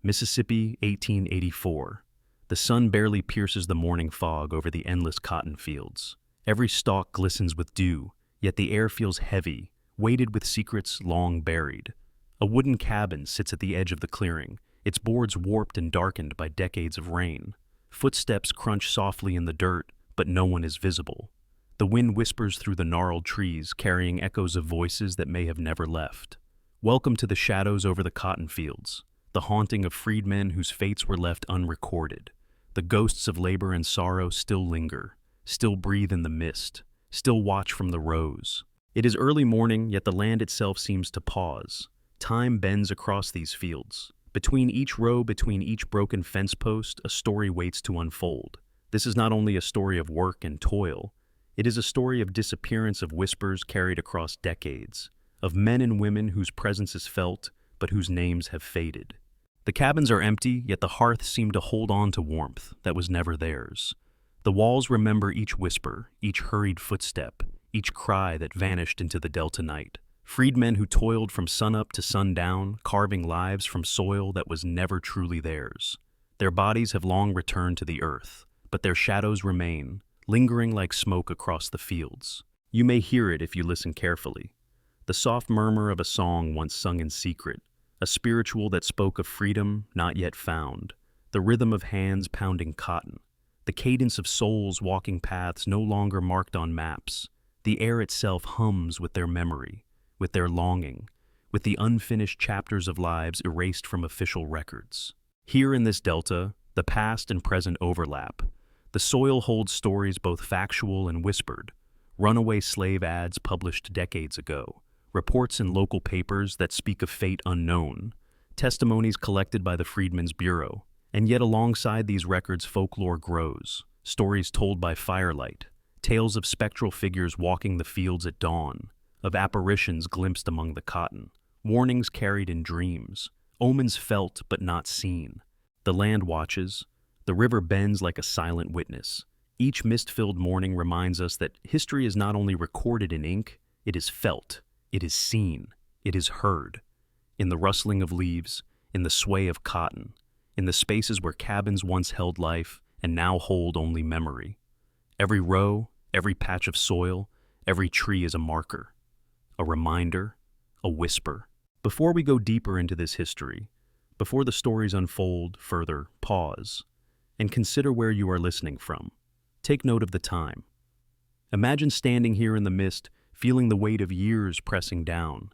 Mississippi, 1884. The sun barely pierces the morning fog over the endless cotton fields. Every stalk glistens with dew, yet the air feels heavy, weighted with secrets long buried. A wooden cabin sits at the edge of the clearing, its boards warped and darkened by decades of rain. Footsteps crunch softly in the dirt, but no one is visible. The wind whispers through the gnarled trees, carrying echoes of voices that may have never left. Welcome to the shadows over the cotton fields, the haunting of freedmen whose fates were left unrecorded. The ghosts of labor and sorrow still linger, still breathe in the mist, still watch from the rows. It is early morning, yet the land itself seems to pause. Time bends across these fields. Between each row, between each broken fence post, a story waits to unfold. This is not only a story of work and toil, it is a story of disappearance, of whispers carried across decades, of men and women whose presence is felt, but whose names have faded. The cabins are empty, yet the hearths seem to hold on to warmth that was never theirs. The walls remember each whisper, each hurried footstep, each cry that vanished into the Delta night. Freedmen who toiled from sunup to sundown, carving lives from soil that was never truly theirs. Their bodies have long returned to the earth, but their shadows remain, lingering like smoke across the fields. You may hear it if you listen carefully. The soft murmur of a song once sung in secret, a spiritual that spoke of freedom not yet found, the rhythm of hands pounding cotton, the cadence of souls walking paths no longer marked on maps. The air itself hums with their memory, with their longing, with the unfinished chapters of lives erased from official records. Here in this delta, the past and present overlap. The soil holds stories both factual and whispered, runaway slave ads published decades ago, reports in local papers that speak of fate unknown, testimonies collected by the Freedmen's Bureau, and yet alongside these records folklore grows, stories told by firelight, tales of spectral figures walking the fields at dawn, of apparitions glimpsed among the cotton, warnings carried in dreams, omens felt but not seen. The land watches, the river bends like a silent witness. Each mist-filled morning reminds us that history is not only recorded in ink, it is felt. It is seen, it is heard, in the rustling of leaves, in the sway of cotton, in the spaces where cabins once held life and now hold only memory. Every row, every patch of soil, every tree is a marker, a reminder, a whisper. Before we go deeper into this history, before the stories unfold further, pause and consider where you are listening from. Take note of the time. Imagine standing here in the mist, feeling the weight of years pressing down.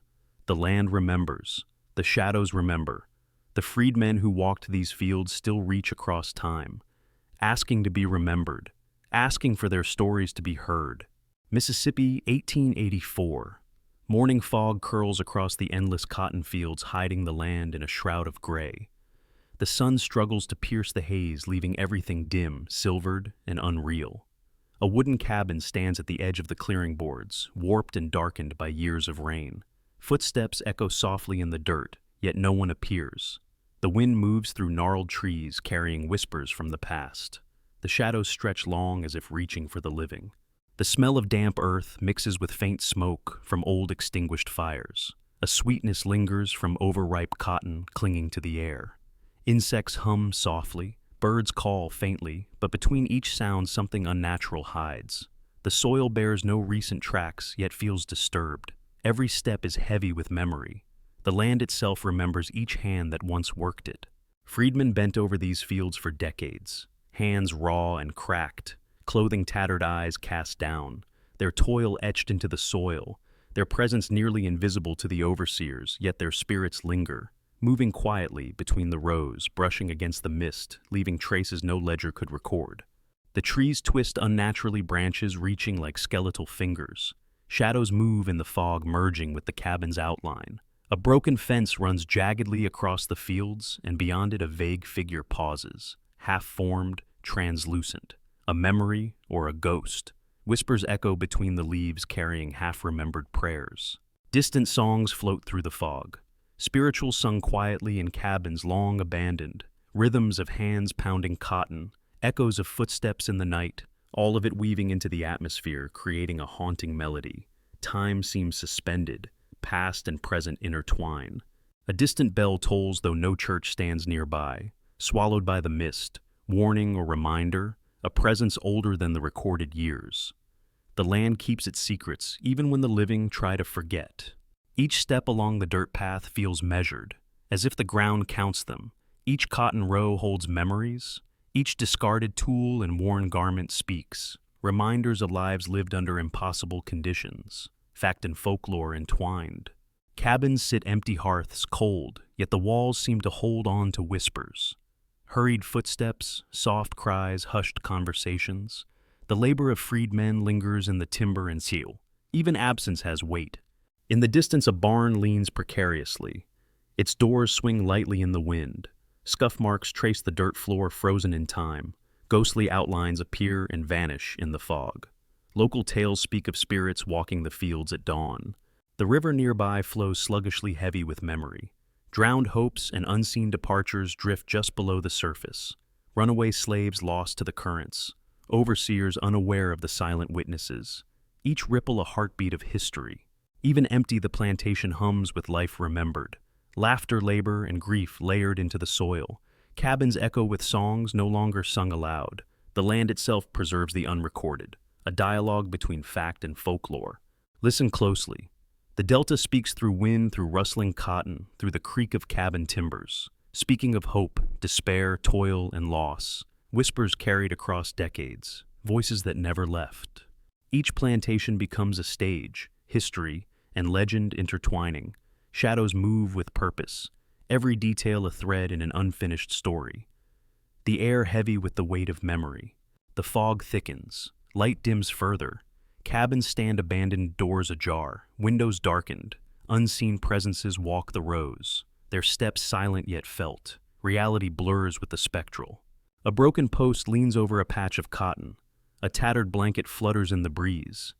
The land remembers, the shadows remember. The freedmen who walked these fields still reach across time, asking to be remembered, asking for their stories to be heard. Mississippi, 1884. Morning fog curls across the endless cotton fields, hiding the land in a shroud of gray. The sun struggles to pierce the haze, leaving everything dim, silvered, and unreal. A wooden cabin stands at the edge of the clearing boards, warped and darkened by years of rain. Footsteps echo softly in the dirt, yet no one appears. The wind moves through gnarled trees, carrying whispers from the past. The shadows stretch long as if reaching for the living. The smell of damp earth mixes with faint smoke from old extinguished fires. A sweetness lingers from overripe cotton clinging to the air. Insects hum softly. Birds call faintly, but between each sound something unnatural hides. The soil bears no recent tracks, yet feels disturbed. Every step is heavy with memory. The land itself remembers each hand that once worked it. Freedmen bent over these fields for decades, hands raw and cracked, clothing tattered, eyes cast down, their toil etched into the soil, their presence nearly invisible to the overseers, yet their spirits linger, moving quietly between the rows, brushing against the mist, leaving traces no ledger could record. The trees twist unnaturally, branches reaching like skeletal fingers. Shadows move in the fog, merging with the cabin's outline. A broken fence runs jaggedly across the fields, and beyond it a vague figure pauses, half-formed, translucent. A memory or a ghost. Whispers echo between the leaves, carrying half-remembered prayers. Distant songs float through the fog. Spirituals sung quietly in cabins long abandoned, rhythms of hands pounding cotton, echoes of footsteps in the night, all of it weaving into the atmosphere, creating a haunting melody. Time seems suspended, past and present intertwine. A distant bell tolls though no church stands nearby, swallowed by the mist, warning or reminder, a presence older than the recorded years. The land keeps its secrets even when the living try to forget. Each step along the dirt path feels measured, as if the ground counts them. Each cotton row holds memories. Each discarded tool and worn garment speaks, reminders of lives lived under impossible conditions, fact and folklore entwined. Cabins sit empty hearths cold, yet the walls seem to hold on to whispers. Hurried footsteps, soft cries, hushed conversations. The labor of freedmen lingers in the timber and steel. Even absence has weight. In the distance a barn leans precariously. Its doors swing lightly in the wind. Scuff marks trace the dirt floor frozen in time. Ghostly outlines appear and vanish in the fog. Local tales speak of spirits walking the fields at dawn. The river nearby flows sluggishly heavy with memory. Drowned hopes and unseen departures drift just below the surface. Runaway slaves lost to the currents. Overseers unaware of the silent witnesses. Each ripple a heartbeat of history. Even empty the plantation hums with life remembered. Laughter, labor, and grief layered into the soil. Cabins echo with songs no longer sung aloud. The land itself preserves the unrecorded, a dialogue between fact and folklore. Listen closely. The delta speaks through wind, through rustling cotton, through the creak of cabin timbers. Speaking of hope, despair, toil, and loss. Whispers carried across decades, voices that never left. Each plantation becomes a stage, history, and legend intertwining. Shadows move with purpose, every detail a thread in an unfinished story. The air heavy with the weight of memory. The fog thickens, light dims further. Cabins stand abandoned, doors ajar, windows darkened. Unseen presences walk the rows, their steps silent yet felt. Reality blurs with the spectral. A broken post leans over a patch of cotton. A tattered blanket flutters in the breeze.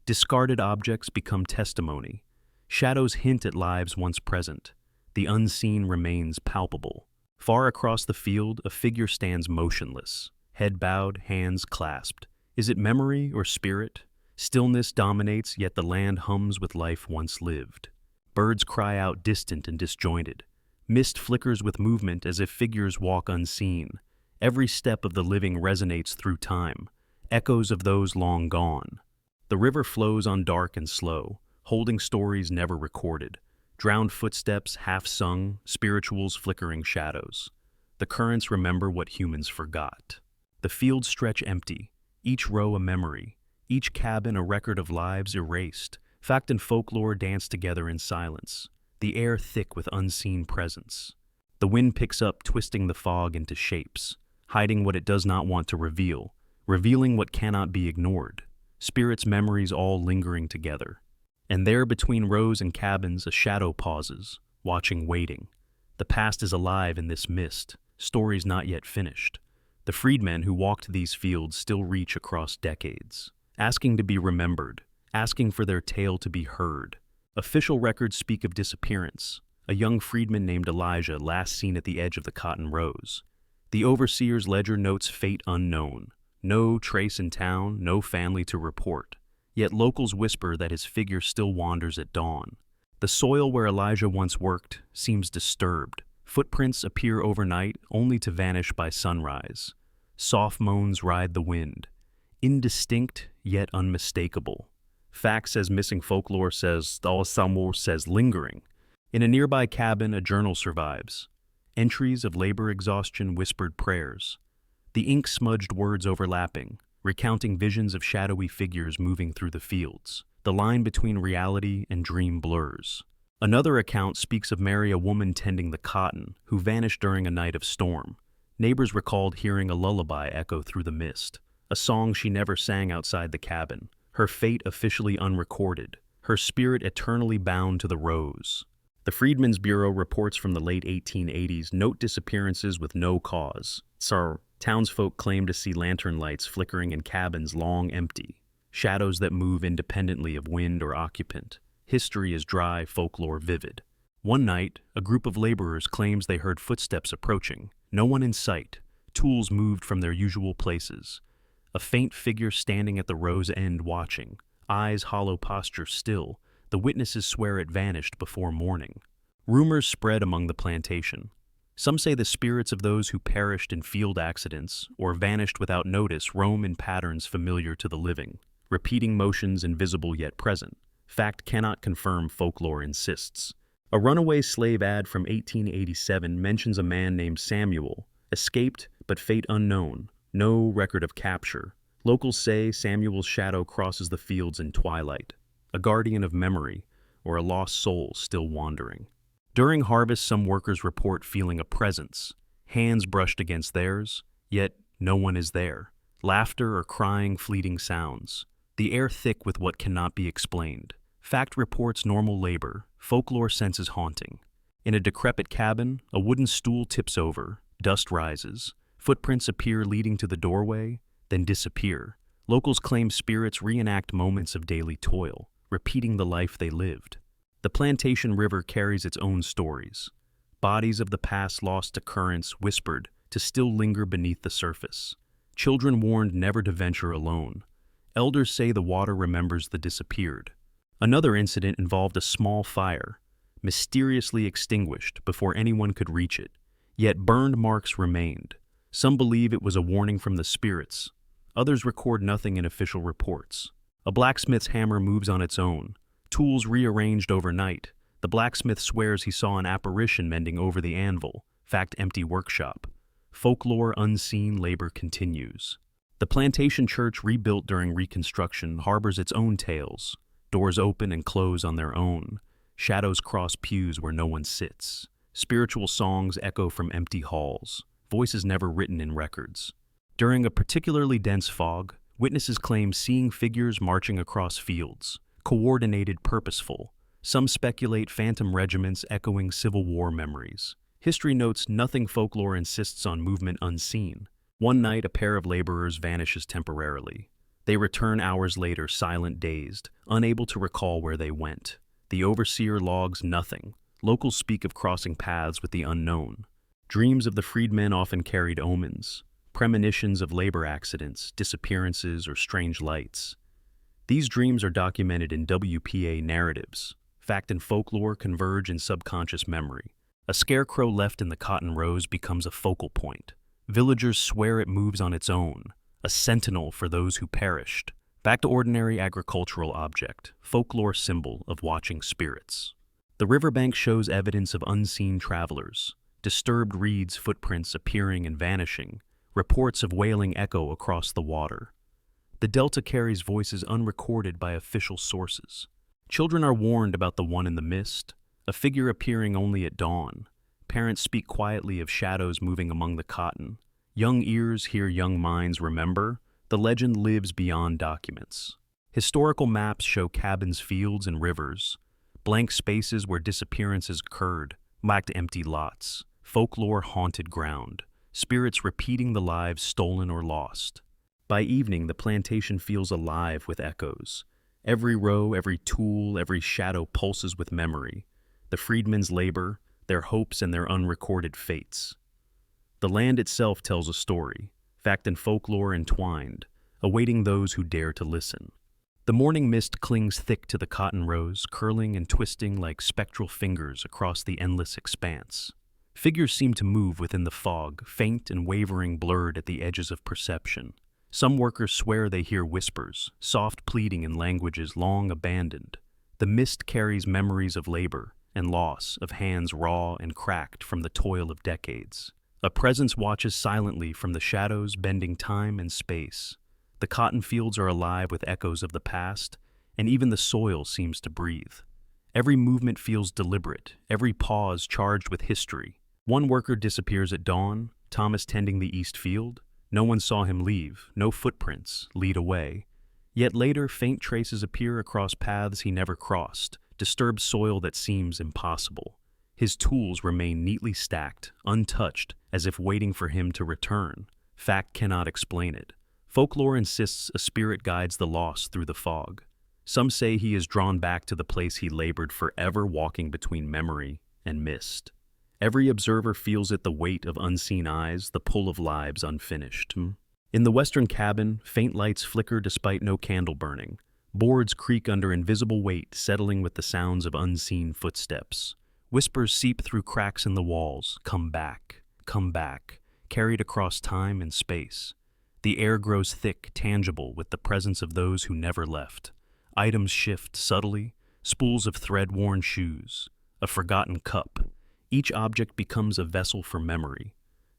Discarded objects become testimony. Shadows hint at lives once present. The unseen remains palpable. Far across the field, a figure stands motionless, head bowed, hands clasped. Is it memory or spirit? Stillness dominates, yet the land hums with life once lived. Birds cry out distant and disjointed. Mist flickers with movement as if figures walk unseen. Every step of the living resonates through time, echoes of those long gone. The river flows on dark and slow, holding stories never recorded. Drowned footsteps half sung, spirituals flickering shadows. The currents remember what humans forgot. The fields stretch empty, each row a memory, each cabin a record of lives erased. Fact and folklore dance together in silence, the air thick with unseen presence. The wind picks up, twisting the fog into shapes, hiding what it does not want to reveal, revealing what cannot be ignored. Spirits' memories all lingering together. And there between rows and cabins a shadow pauses, watching, waiting. The past is alive in this mist, stories not yet finished. The freedmen who walked these fields still reach across decades, asking to be remembered, asking for their tale to be heard. Official records speak of disappearance, a young freedman named Elijah last seen at the edge of the cotton rows. The overseer's ledger notes fate unknown, no trace in town, no family to report. Yet locals whisper that his figure still wanders at dawn. The soil where Elijah once worked seems disturbed. Footprints appear overnight only to vanish by sunrise. Soft moans ride the wind, indistinct yet unmistakable. Fact says missing, folklore says Samuel says lingering. In a nearby cabin, a journal survives. Entries of labor exhaustion, whispered prayers. The ink-smudged words overlapping, recounting visions of shadowy figures moving through the fields. The line between reality and dream blurs. Another account speaks of Mary, a woman tending the cotton, who vanished during a night of storm. Neighbors recalled hearing a lullaby echo through the mist, a song she never sang outside the cabin, her fate officially unrecorded, her spirit eternally bound to the rows. The Freedmen's Bureau reports from the late 1880s note disappearances with no cause. Townsfolk claim to see lantern lights flickering in cabins long empty, shadows that move independently of wind or occupant. History is dry, folklore vivid. One night, a group of laborers claims they heard footsteps approaching. No one in sight. Tools moved from their usual places. A faint figure standing at the row's end watching, eyes hollow, posture still. The witnesses swear it vanished before morning. Rumors spread among the plantation. Some say the spirits of those who perished in field accidents or vanished without notice roam in patterns familiar to the living, repeating motions invisible yet present. Fact cannot confirm, folklore insists. A runaway slave ad from 1887 mentions a man named Samuel, escaped but fate unknown, no record of capture. Locals say Samuel's shadow crosses the fields in twilight, a guardian of memory or a lost soul still wandering. During harvest, some workers report feeling a presence, hands brushed against theirs, yet no one is there. Laughter or crying, fleeting sounds. The air thick with what cannot be explained. Fact reports normal labor, folklore senses haunting. In a decrepit cabin, a wooden stool tips over, dust rises, footprints appear leading to the doorway, then disappear. Locals claim spirits reenact moments of daily toil, repeating the life they lived. The plantation river carries its own stories. Bodies of the past lost to currents, whispered, to still linger beneath the surface. Children warned never to venture alone. Elders say the water remembers the disappeared. Another incident involved a small fire, mysteriously extinguished before anyone could reach it, yet burned marks remained. Some believe it was a warning from the spirits. Others record nothing in official reports. A blacksmith's hammer moves on its own, tools rearranged overnight. The blacksmith swears he saw an apparition mending over the anvil. Fact, empty workshop. Folklore, unseen labor continues. The plantation church, rebuilt during Reconstruction, harbors its own tales. Doors open and close on their own. Shadows cross pews where no one sits. Spiritual songs echo from empty halls. Voices never written in records. During a particularly dense fog, witnesses claim seeing figures marching across fields. Coordinated, purposeful. Some speculate phantom regiments echoing Civil War memories. History notes nothing, folklore insists on movement unseen. One night, a pair of laborers vanishes temporarily. They return hours later, silent, dazed, unable to recall where they went. The overseer logs nothing. Locals speak of crossing paths with the unknown. Dreams of the freedmen often carried omens, premonitions of labor accidents, disappearances, or strange lights. These dreams are documented in WPA narratives. Fact and folklore converge in subconscious memory. A scarecrow left in the cotton rows becomes a focal point. Villagers swear it moves on its own, a sentinel for those who perished. Back to ordinary agricultural object, folklore symbol of watching spirits. The riverbank shows evidence of unseen travelers. Disturbed reeds, footprints appearing and vanishing. Reports of wailing echo across the water. The delta carries voices unrecorded by official sources. Children are warned about the one in the mist, a figure appearing only at dawn. Parents speak quietly of shadows moving among the cotton. Young ears hear, young minds remember. The legend lives beyond documents. Historical maps show cabins, fields, and rivers. Blank spaces where disappearances occurred, lacked empty lots. Folklore, haunted ground. Spirits repeating the lives stolen or lost. By evening, the plantation feels alive with echoes. Every row, every tool, every shadow pulses with memory. The freedmen's labor, their hopes, and their unrecorded fates. The land itself tells a story, fact and folklore entwined, awaiting those who dare to listen. The morning mist clings thick to the cotton rows, curling and twisting like spectral fingers across the endless expanse. Figures seem to move within the fog, faint and wavering, blurred at the edges of perception. Some workers swear they hear whispers, soft pleading in languages long abandoned. The mist carries memories of labor and loss, of hands raw and cracked from the toil of decades. A presence watches silently from the shadows, bending time and space. The cotton fields are alive with echoes of the past, and even the soil seems to breathe. Every movement feels deliberate, every pause charged with history. One worker disappears at dawn, Thomas tending the east field. No one saw him leave, no footprints lead away. Yet later, faint traces appear across paths he never crossed, disturbed soil that seems impossible. His tools remain neatly stacked, untouched, as if waiting for him to return. Fact cannot explain it. Folklore insists a spirit guides the lost through the fog. Some say he is drawn back to the place he labored, forever walking between memory and mist. Every observer feels it, the weight of unseen eyes, the pull of lives unfinished. In the western cabin, faint lights flicker despite no candle burning. Boards creak under invisible weight, settling with the sounds of unseen footsteps. Whispers seep through cracks in the walls, come back, carried across time and space. The air grows thick, tangible, with the presence of those who never left. Items shift subtly, spools of thread-worn shoes, a forgotten cup. Each object becomes a vessel for memory.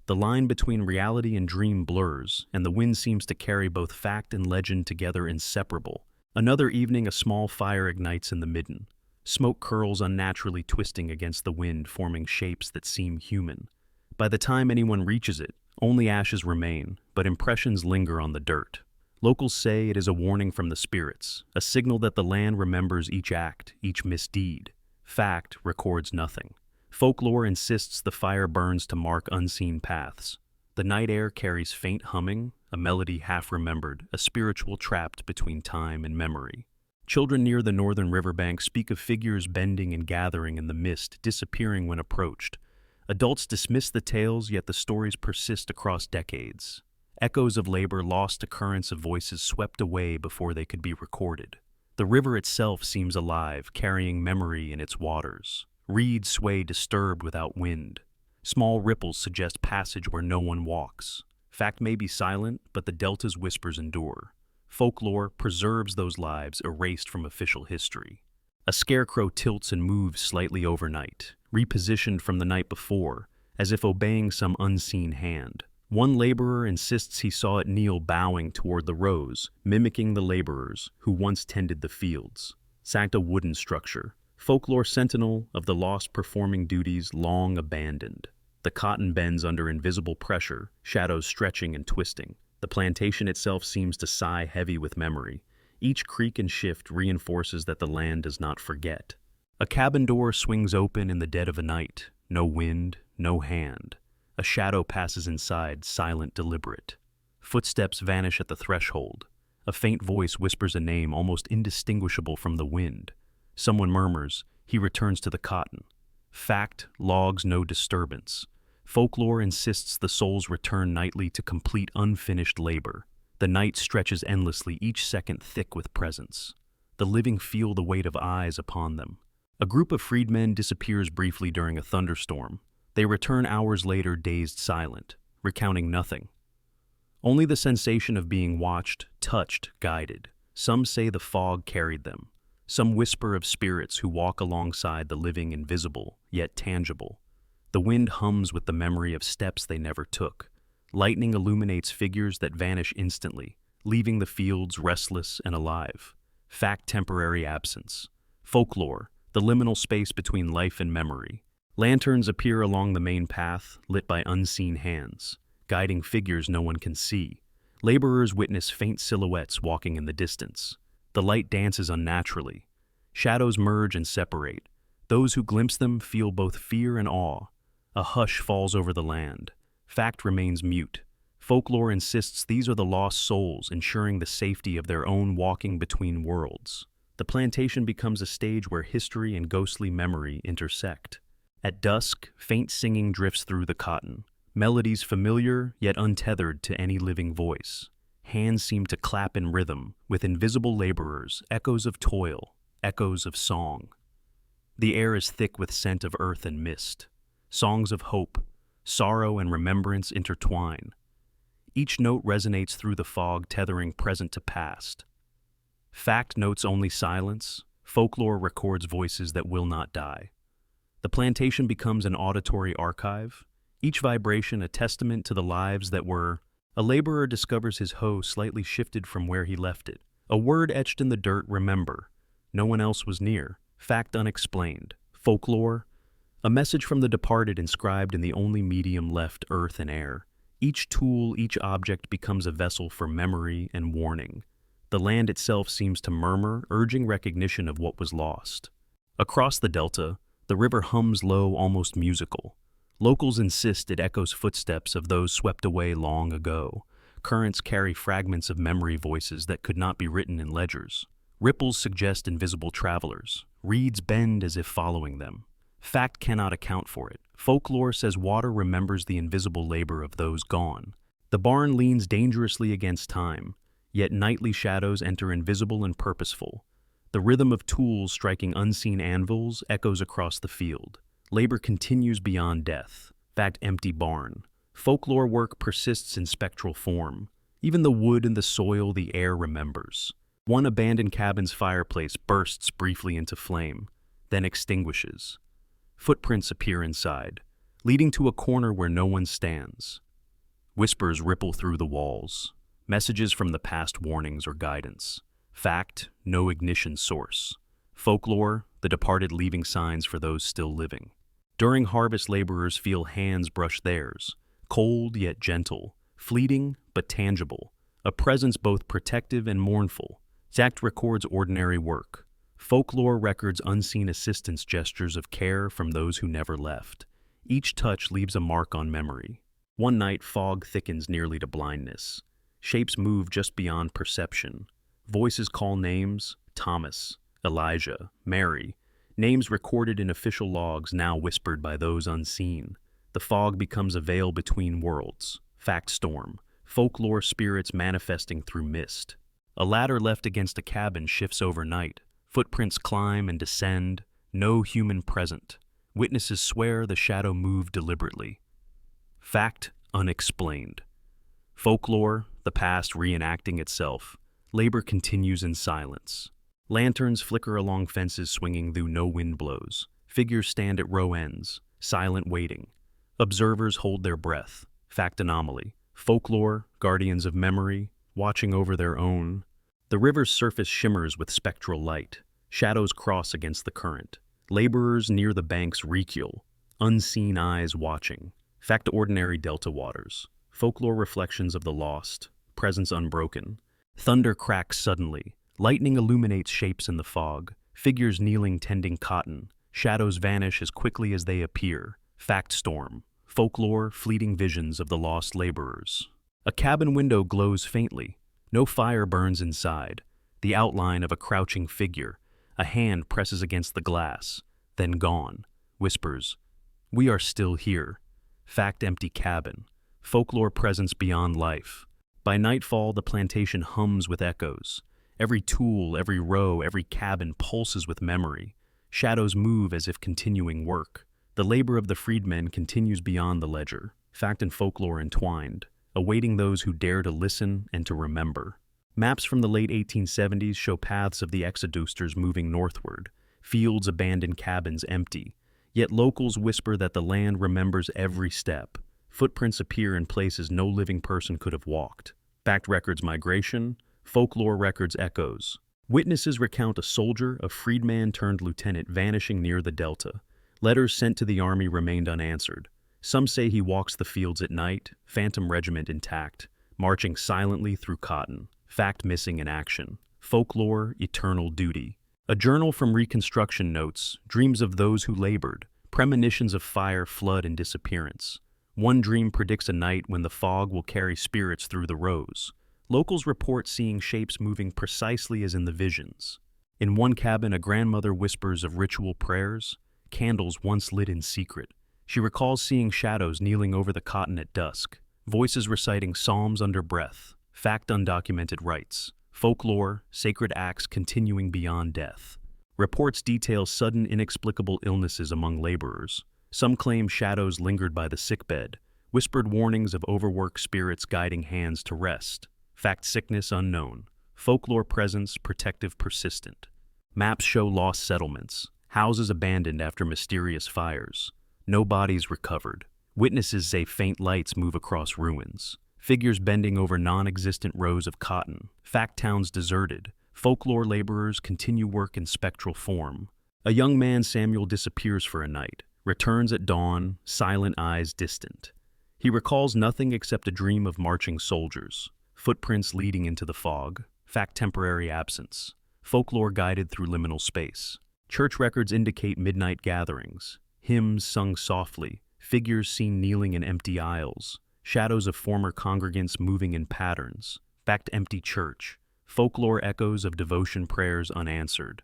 The line between reality and dream blurs, and the wind seems to carry both fact and legend together inseparable. Another evening, a small fire ignites in the midden. Smoke curls unnaturally twisting against the wind, forming shapes that seem human. By the time anyone reaches it, only ashes remain, but impressions linger on the dirt. Locals say it is a warning from the spirits, a signal that the land remembers each act, each misdeed. Fact records nothing. Folklore insists the fire burns to mark unseen paths. The night air carries faint humming, a melody half-remembered, a spiritual trapped between time and memory. Children near the northern riverbank speak of figures bending and gathering in the mist, disappearing when approached. Adults dismiss the tales, yet the stories persist across decades. Echoes of labor lost to currents of voices swept away before they could be recorded. The river itself seems alive, carrying memory in its waters. Reeds sway disturbed without wind. Small ripples suggest passage where no one walks. Fact may be silent, but the delta's whispers endure. Folklore preserves those lives erased from official history. A scarecrow tilts and moves slightly overnight, repositioned from the night before, as if obeying some unseen hand. One laborer insists he saw it kneel bowing toward the rows, mimicking the laborers who once tended the fields. Sacked a wooden structure, folklore sentinel of the lost performing duties long abandoned. The cotton bends under invisible pressure, shadows stretching and twisting. The plantation itself seems to sigh heavy with memory. Each creak and shift reinforces that the land does not forget. A cabin door swings open in the dead of a night. No wind, no hand. A shadow passes inside, silent, deliberate. Footsteps vanish at the threshold. A faint voice whispers a name almost indistinguishable from the wind. Someone murmurs, he returns to the cotton. Fact logs no disturbance. Folklore insists the souls return nightly to complete unfinished labor. The night stretches endlessly, each second thick with presence. The living feel the weight of eyes upon them. A group of freedmen disappears briefly during a thunderstorm. They return hours later, dazed, silent, recounting nothing. Only the sensation of being watched, touched, guided. Some say the fog carried them. Some whisper of spirits who walk alongside the living, invisible, yet tangible. The wind hums with the memory of steps they never took. Lightning illuminates figures that vanish instantly, leaving the fields restless and alive. Fact temporary absence. Folklore, the liminal space between life and memory. Lanterns appear along the main path, lit by unseen hands, guiding figures no one can see. Laborers witness faint silhouettes walking in the distance. The light dances unnaturally. Shadows merge and separate. Those who glimpse them feel both fear and awe. A hush falls over the land. Fact remains mute. Folklore insists these are the lost souls, ensuring the safety of their own walking between worlds. The plantation becomes a stage where history and ghostly memory intersect. At dusk, faint singing drifts through the cotton. Melodies familiar, yet untethered to any living voice. Hands seem to clap in rhythm, with invisible laborers, echoes of toil, echoes of song. The air is thick with scent of earth and mist. Songs of hope, sorrow and remembrance intertwine. Each note resonates through the fog, tethering present to past. Fact notes only silence. Folklore records voices that will not die. The plantation becomes an auditory archive, each vibration a testament to the lives that were. A laborer discovers his hoe slightly shifted from where he left it. A word etched in the dirt, remember. No one else was near. Fact unexplained. Folklore, a message from the departed inscribed in the only medium left, earth and air. Each tool, each object becomes a vessel for memory and warning. The land itself seems to murmur, urging recognition of what was lost. Across the delta, the river hums low, almost musical. Locals insist it echoes footsteps of those swept away long ago. Currents carry fragments of memory voices that could not be written in ledgers. Ripples suggest invisible travelers. Reeds bend as if following them. Fact cannot account for it. Folklore says water remembers the invisible labor of those gone. The barn leans dangerously against time, yet nightly shadows enter invisible and purposeful. The rhythm of tools striking unseen anvils echoes across the field. Labor continues beyond death. Fact, empty barn. Folklore work persists in spectral form. Even the wood and the soil the air remembers. One abandoned cabin's fireplace bursts briefly into flame, then extinguishes. Footprints appear inside, leading to a corner where no one stands. Whispers ripple through the walls, messages from the past warnings or guidance. Fact, no ignition source. Folklore, the departed leaving signs for those still living. During harvest, laborers feel hands brush theirs, cold yet gentle, fleeting but tangible, a presence both protective and mournful. Fact records ordinary work. Folklore records unseen assistance gestures of care from those who never left. Each touch leaves a mark on memory. One night, fog thickens nearly to blindness. Shapes move just beyond perception. Voices call names: Thomas, Elijah, Mary. Names recorded in official logs, now whispered by those unseen. The fog becomes a veil between worlds. Fact storm. Folklore spirits manifesting through mist. A ladder left against a cabin shifts overnight. Footprints climb and descend. No human present. Witnesses swear the shadow moved deliberately. Fact, unexplained. Folklore, the past reenacting itself. Labor continues in silence. Lanterns flicker along fences swinging though no wind blows. Figures stand at row ends, silent waiting. Observers hold their breath. Fact, anomaly. Folklore, guardians of memory, watching over their own. The river's surface shimmers with spectral light. Shadows cross against the current. Laborers near the banks recoil, unseen eyes watching. Fact, ordinary delta waters. Folklore reflections of the lost, presence unbroken. Thunder cracks suddenly. Lightning illuminates shapes in the fog. Figures kneeling tending cotton. Shadows vanish as quickly as they appear. Fact storm. Folklore, fleeting visions of the lost laborers. A cabin window glows faintly. No fire burns inside. The outline of a crouching figure. A hand presses against the glass. Then gone. Whispers, "We are still here." Fact, empty cabin. Folklore presence beyond life. By nightfall, the plantation hums with echoes. Every tool, every row, every cabin pulses with memory. Shadows move as if continuing work. The labor of the freedmen continues beyond the ledger. Fact and folklore entwined, awaiting those who dare to listen and to remember. Maps from the late 1870s show paths of the exodusters moving northward, fields, abandoned cabins empty. Yet locals whisper that the land remembers every step. Footprints appear in places no living person could have walked. Fact records migration, folklore records echoes. Witnesses recount a soldier, a freedman turned lieutenant, vanishing near the delta. Letters sent to the army remained unanswered. Some say he walks the fields at night, phantom regiment intact, marching silently through cotton. Fact, missing in action. Folklore, eternal duty. A journal from Reconstruction notes dreams of those who labored, premonitions of fire, flood, and disappearance. One dream predicts a night when the fog will carry spirits through the rows. Locals report seeing shapes moving precisely as in the visions. In one cabin, a grandmother whispers of ritual prayers, candles once lit in secret. She recalls seeing shadows kneeling over the cotton at dusk, voices reciting psalms under breath. Fact, undocumented rites. Folklore, sacred acts continuing beyond death. Reports detail sudden, inexplicable illnesses among laborers. Some claim shadows lingered by the sickbed, whispered warnings of overworked spirits guiding hands to rest. Fact, sickness unknown. Folklore presence, protective, persistent. Maps show lost settlements, houses abandoned after mysterious fires. No bodies recovered. Witnesses say faint lights move across ruins. Figures bending over non-existent rows of cotton. Fact, towns deserted. Folklore laborers continue work in spectral form. A young man, Samuel, disappears for a night, returns at dawn, silent eyes distant. He recalls nothing except a dream of marching soldiers. Footprints leading into the fog. Fact, temporary absence. Folklore guided through liminal space. Church records indicate midnight gatherings. Hymns sung softly. Figures seen kneeling in empty aisles. Shadows of former congregants moving in patterns. Fact, empty church. Folklore echoes of devotion prayers unanswered.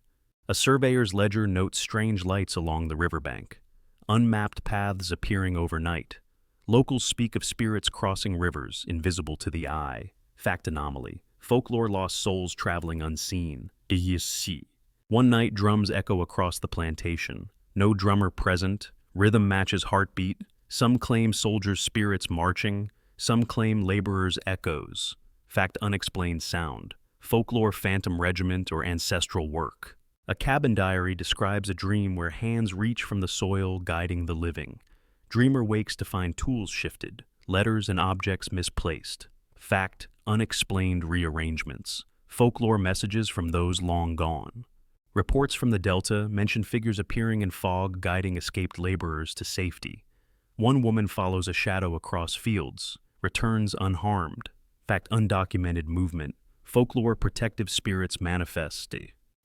A surveyor's ledger notes strange lights along the riverbank. Unmapped paths appearing overnight. Locals speak of spirits crossing rivers, invisible to the eye. Fact, anomaly. Folklore lost souls traveling unseen. Eerie. One night, drums echo across the plantation. No drummer present. Rhythm matches heartbeat. Some claim soldiers' spirits marching. Some claim laborers' echoes. Fact unexplained sound. Folklore phantom regiment or ancestral work. A cabin diary describes a dream where hands reach from the soil guiding the living. Dreamer wakes to find tools shifted, letters and objects misplaced. Fact, unexplained rearrangements. Folklore messages from those long gone. Reports from the Delta mention figures appearing in fog guiding escaped laborers to safety. One woman follows a shadow across fields, returns unharmed. Fact, undocumented movement. Folklore protective spirits manifest.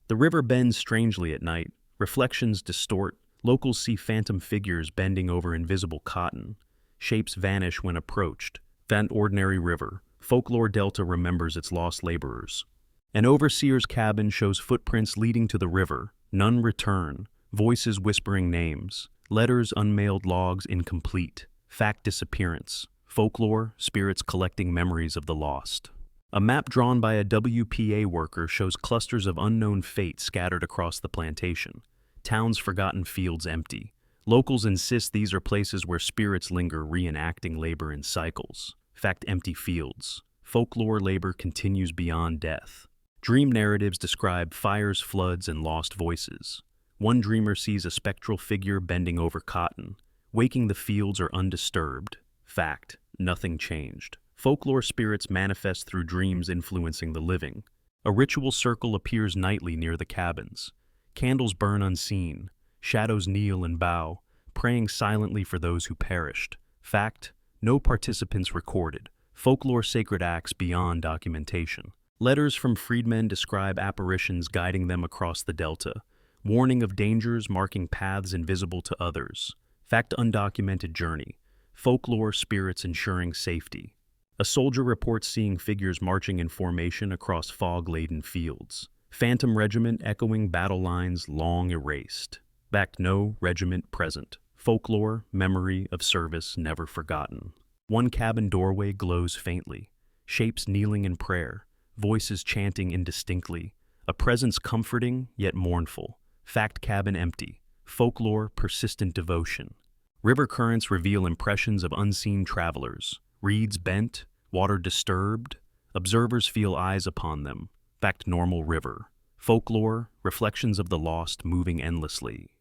The river bends strangely at night. Reflections distort. Locals see phantom figures bending over invisible cotton. Shapes vanish when approached. That ordinary river. Folklore Delta remembers its lost laborers. An overseer's cabin shows footprints leading to the river. None return. Voices whispering names. Letters unmailed, logs incomplete. Fact, disappearance. Folklore, spirits collecting memories of the lost. A map drawn by a WPA worker shows clusters of unknown fate scattered across the plantation. Towns forgotten, fields empty. Locals insist these are places where spirits linger, reenacting labor in cycles. Fact, empty fields. Folklore, labor continues beyond death. Dream narratives describe fires, floods, and lost voices. One dreamer sees a spectral figure bending over cotton. Waking, the fields are undisturbed. Fact, nothing changed. Folklore, spirits manifest through dreams influencing the living. A ritual circle appears nightly near the cabins. Candles burn unseen. Shadows kneel and bow, praying silently for those who perished. Fact, no participants recorded. Folklore, sacred acts beyond documentation. Letters from freedmen describe apparitions guiding them across the Delta. Warning of dangers, marking paths invisible to others. Fact, undocumented journey. Folklore, spirits ensuring safety. A soldier reports seeing figures marching in formation across fog-laden fields. Phantom regiment echoing battle lines long erased. Fact, no regiment present. Folklore, memory of service never forgotten. One cabin doorway glows faintly. Shapes kneeling in prayer. Voices chanting indistinctly. A presence comforting yet mournful. Fact, cabin empty. Folklore, persistent devotion. River currents reveal impressions of unseen travelers. Reeds bent, water disturbed. Observers feel eyes upon them. Fact, normal river. Folklore, reflections of the lost moving endlessly.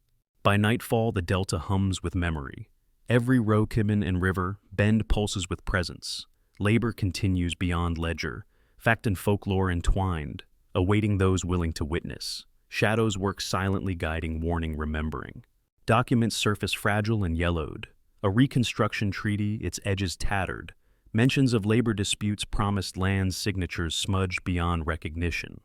By nightfall, the Delta hums with memory. Every row, cabin, and river, bend pulses with presence. Labor continues beyond ledger. Fact and folklore entwined, awaiting those willing to witness. Shadows work silently, guiding, warning, remembering. Documents surface fragile and yellowed. A reconstruction treaty, its edges tattered. Mentions of labor disputes, promised lands, signatures smudged beyond recognition.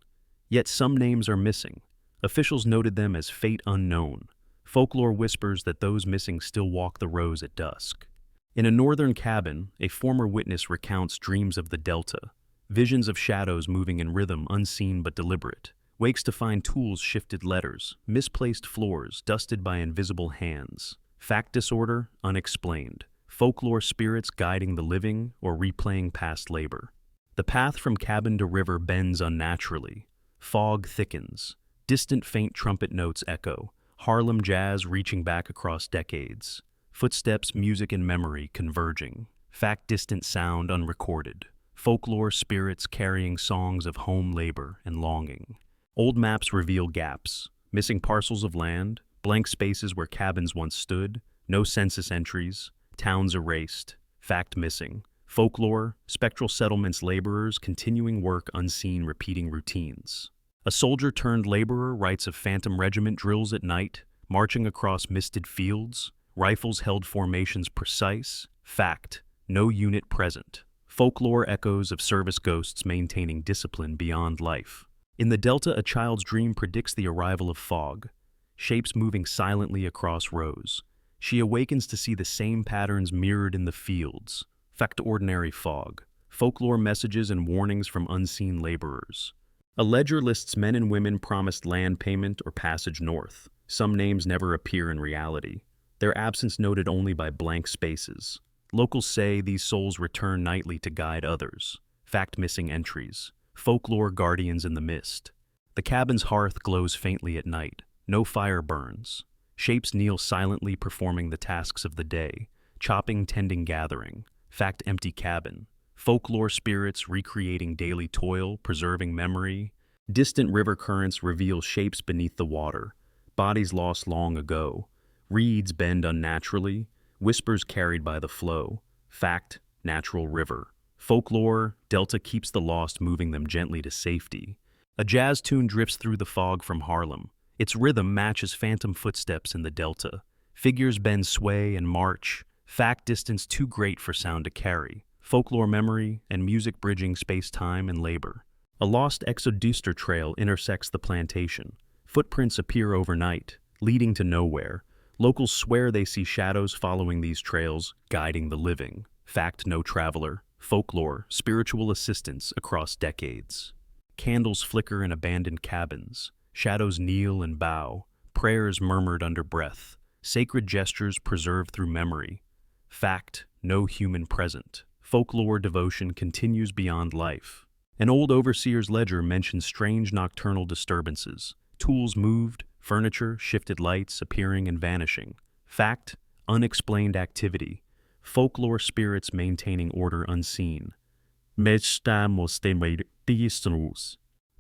Yet some names are missing. Officials noted them as fate unknown. Folklore whispers that those missing still walk the rows at dusk. In a northern cabin, a former witness recounts dreams of the Delta. Visions of shadows moving in rhythm, unseen but deliberate. Wakes to find tools, shifted letters, misplaced floors, dusted by invisible hands. Fact, disorder, unexplained. Folklore, spirits guiding the living or replaying past labor. The path from cabin to river bends unnaturally. Fog thickens. Distant faint trumpet notes echo. Harlem jazz reaching back across decades. Footsteps, music, and memory converging. Fact, distant sound unrecorded. Folklore, spirits carrying songs of home labor and longing. Old maps reveal gaps. Missing parcels of land, blank spaces where cabins once stood, no census entries, towns erased. Fact, missing. Folklore, spectral settlements, laborers, continuing work, unseen, repeating routines. A soldier turned laborer writes of phantom regiment drills at night, marching across misted fields, rifles held formations precise. Fact, no unit present. Folklore, echoes of service ghosts maintaining discipline beyond life. In the Delta, a child's dream predicts the arrival of fog, shapes moving silently across rows. She awakens to see the same patterns mirrored in the fields. Fact, ordinary fog. Folklore, messages and warnings from unseen laborers. A ledger lists men and women promised land payment or passage north. Some names never appear in reality. Their absence noted only by blank spaces. Locals say these souls return nightly to guide others. Fact, missing entries. Folklore, guardians in the mist. The cabin's hearth glows faintly at night. No fire burns. Shapes kneel silently performing the tasks of the day, chopping, tending, gathering. Fact empty cabin. Folklore spirits recreating daily toil, preserving memory. Distant river currents reveal shapes beneath the water, bodies lost long ago. Reeds bend unnaturally, whispers carried by the flow. Fact, natural river. Folklore, delta keeps the lost moving them gently to safety. A jazz tune drifts through the fog from Harlem. Its rhythm matches phantom footsteps in the delta. Figures bend, sway, and march. Fact, distance too great for sound to carry. Folklore memory and music bridging space-time and labor. A lost exoduster trail intersects the plantation. Footprints appear overnight, leading to nowhere. Locals swear they see shadows following these trails, guiding the living. Fact, no traveler. Folklore, spiritual assistance across decades. Candles flicker in abandoned cabins. Shadows kneel and bow. Prayers murmured under breath. Sacred gestures preserved through memory. Fact, no human present. Folklore devotion continues beyond life. An old overseer's ledger mentions strange nocturnal disturbances. Tools moved, furniture, shifted lights appearing and vanishing. Fact, unexplained activity. Folklore spirits maintaining order unseen.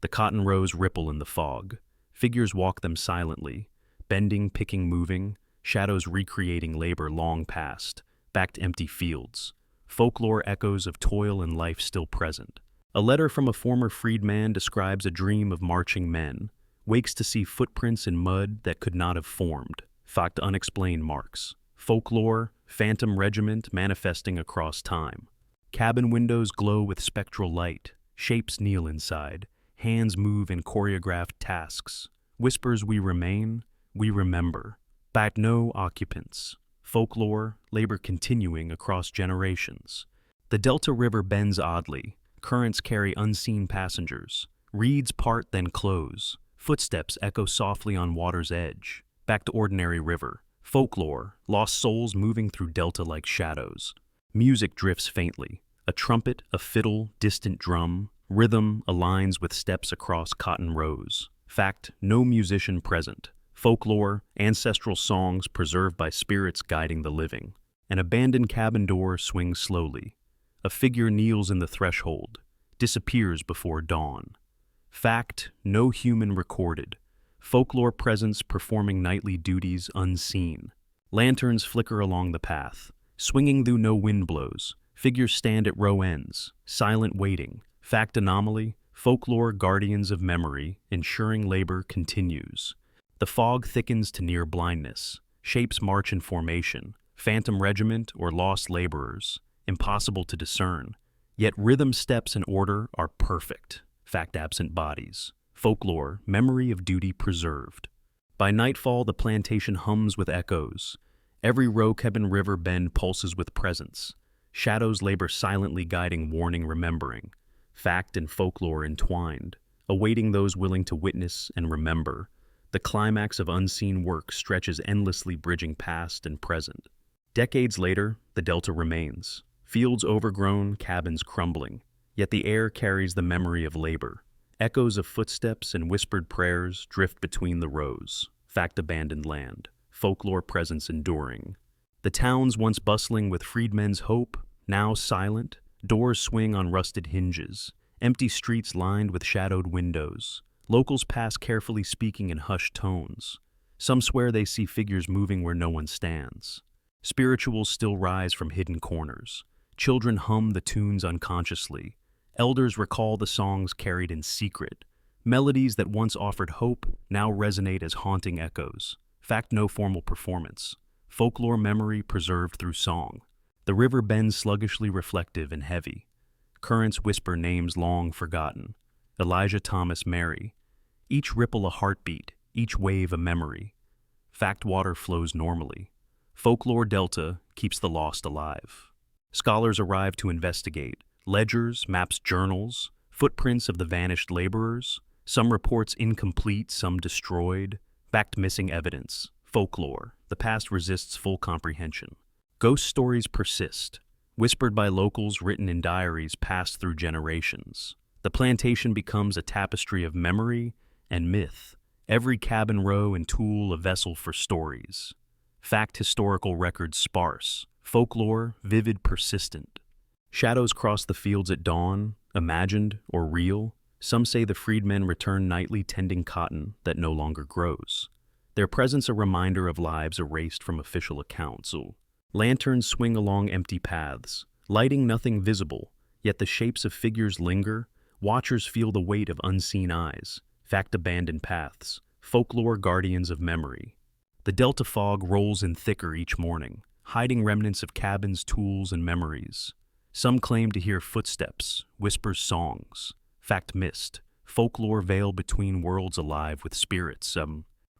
The cotton rows ripple in the fog. Figures walk them silently, bending, picking, moving, shadows recreating labor long past, back to empty fields. Folklore echoes of toil and life still present. A letter from a former freedman describes a dream of marching men, wakes to see footprints in mud that could not have formed. Fact, unexplained marks. Folklore, phantom regiment manifesting across time. Cabin windows glow with spectral light. Shapes kneel inside. Hands move in choreographed tasks. Whispers, we remain, we remember. But no occupants. Folklore, labor continuing across generations. The Delta River bends oddly. Currents carry unseen passengers. Reeds part then close. Footsteps echo softly on water's edge. Back to ordinary river. Folklore, lost souls moving through delta like shadows. Music drifts faintly. A trumpet, a fiddle, distant drum. Rhythm aligns with steps across cotton rows. Fact, no musician present. Folklore, ancestral songs preserved by spirits guiding the living. An abandoned cabin door swings slowly. A figure kneels in the threshold, disappears before dawn. Fact, no human recorded. Folklore presence performing nightly duties unseen. Lanterns flicker along the path. Swinging though no wind blows. Figures stand at row ends, silent waiting. Fact, anomaly. Folklore, guardians of memory, ensuring labor continues. The fog thickens to near blindness. Shapes march in formation. Phantom regiment or lost laborers. Impossible to discern. Yet rhythm, steps, and order are perfect. Fact, absent bodies. Folklore, memory of duty preserved. By nightfall, the plantation hums with echoes. Every row cabin river bend pulses with presence. Shadows labor silently guiding, warning, remembering. Fact and folklore entwined, awaiting those willing to witness and remember. The climax of unseen work stretches endlessly, bridging past and present. Decades later, the delta remains. Fields overgrown, cabins crumbling. Yet the air carries the memory of labor. Echoes of footsteps and whispered prayers drift between the rows. Fact, abandoned land. Folklore presence enduring. The towns once bustling with freedmen's hope, now silent. Doors swing on rusted hinges. Empty streets lined with shadowed windows. Locals pass carefully, speaking in hushed tones. Some swear they see figures moving where no one stands. Spirituals still rise from hidden corners. Children hum the tunes unconsciously. Elders recall the songs carried in secret. Melodies that once offered hope now resonate as haunting echoes. Fact, no formal performance. Folklore memory preserved through song. The river bends sluggishly, reflective and heavy. Currents whisper names long forgotten. Elijah, Thomas, Mary. Each ripple a heartbeat, each wave a memory. Fact, water flows normally. Folklore delta keeps the lost alive. Scholars arrive to investigate. Ledgers, maps, journals, footprints of the vanished laborers. Some reports incomplete, some destroyed. Fact, missing evidence. Folklore. The past resists full comprehension. Ghost stories persist, whispered by locals, written in diaries passed through generations. The plantation becomes a tapestry of memory and myth, Every cabin row and tool a vessel for stories. Fact historical records sparse, folklore vivid persistent. Shadows cross the fields at dawn, imagined or real. Some say the freedmen return nightly tending cotton that no longer grows. Their presence a reminder of lives erased from official accounts. Lanterns swing along empty paths, lighting nothing visible, yet the shapes of figures linger. Watchers feel the weight of unseen eyes, fact-abandoned paths, folklore guardians of memory. The Delta fog rolls in thicker each morning, hiding remnants of cabins, tools, and memories. Some claim to hear footsteps, whispers, songs. Fact mist, folklore veil between worlds alive with spirits.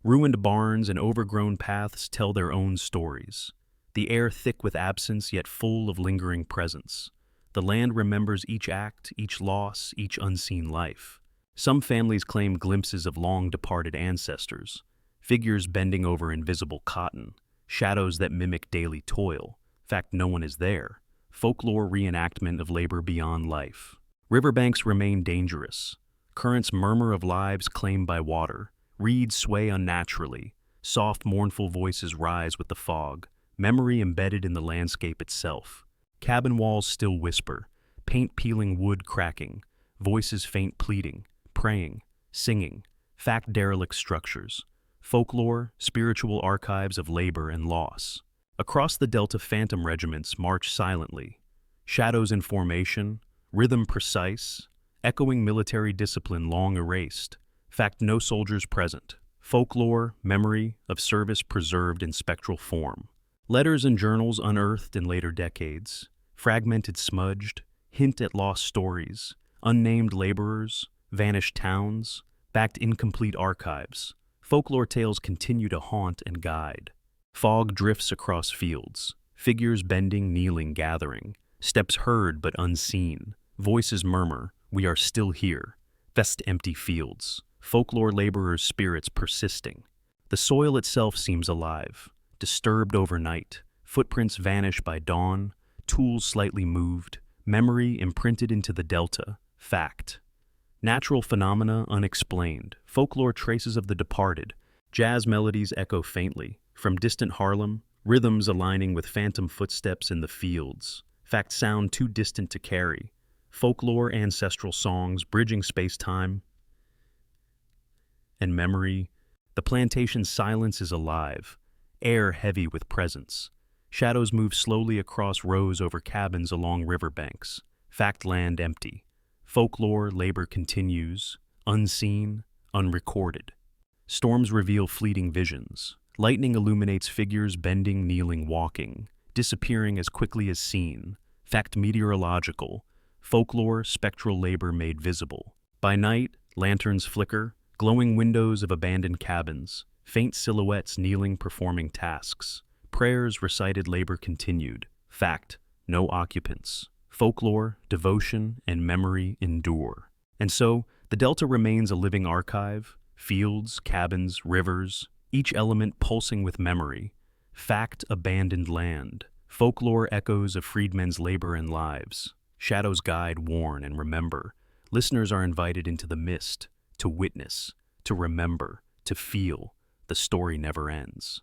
Ruined barns and overgrown paths tell their own stories. The air thick with absence yet full of lingering presence. The land remembers each act, each loss, each unseen life. Some families claim glimpses of long-departed ancestors, figures bending over invisible cotton, shadows that mimic daily toil. Fact no one is there. Folklore reenactment of labor beyond life. Riverbanks remain dangerous. Currents murmur of lives claimed by water. Reeds sway unnaturally. Soft, mournful voices rise with the fog. Memory embedded in the landscape itself. Cabin walls still whisper. Paint peeling, wood cracking. Voices faint pleading, praying, singing. Fact derelict structures. Folklore, spiritual archives of labor and loss. Across the Delta, phantom regiments march silently. Shadows in formation, rhythm precise, echoing military discipline long erased. Fact no soldiers present. Folklore, memory of service preserved in spectral form. Letters and journals unearthed in later decades. Fragmented, smudged, hint at lost stories. Unnamed laborers, vanished towns, backed incomplete archives. Folklore tales continue to haunt and guide. Fog drifts across fields, figures bending, kneeling, gathering, steps heard but unseen, voices murmur, we are still here. Vast empty fields, folklore laborers' spirits persisting. The soil itself seems alive, disturbed overnight, footprints vanish by dawn, tools slightly moved, memory imprinted into the Delta, fact. Natural phenomena unexplained, folklore traces of the departed, jazz melodies echo faintly. From distant Harlem, rhythms aligning with phantom footsteps in the fields. Fact sound too distant to carry. Folklore, ancestral songs, bridging space-time and memory. The plantation's silence is alive, air heavy with presence. Shadows move slowly across rows over cabins along riverbanks. Fact land empty. Folklore, labor continues, unseen, unrecorded. Storms reveal fleeting visions. Lightning illuminates figures bending, kneeling, walking, disappearing as quickly as seen. Fact meteorological. Folklore, spectral labor made visible. By night, lanterns flicker, glowing windows of abandoned cabins, faint silhouettes kneeling performing tasks. Prayers recited, labor continued. Fact, no occupants. Folklore, devotion, and memory endure. And so, the Delta remains a living archive. Fields, cabins, rivers, each element pulsing with memory. Fact, abandoned land. Folklore, echoes of freedmen's labor and lives. Shadows guide, warn, and remember. Listeners are invited into the mist, to witness, to remember, to feel. The story never ends.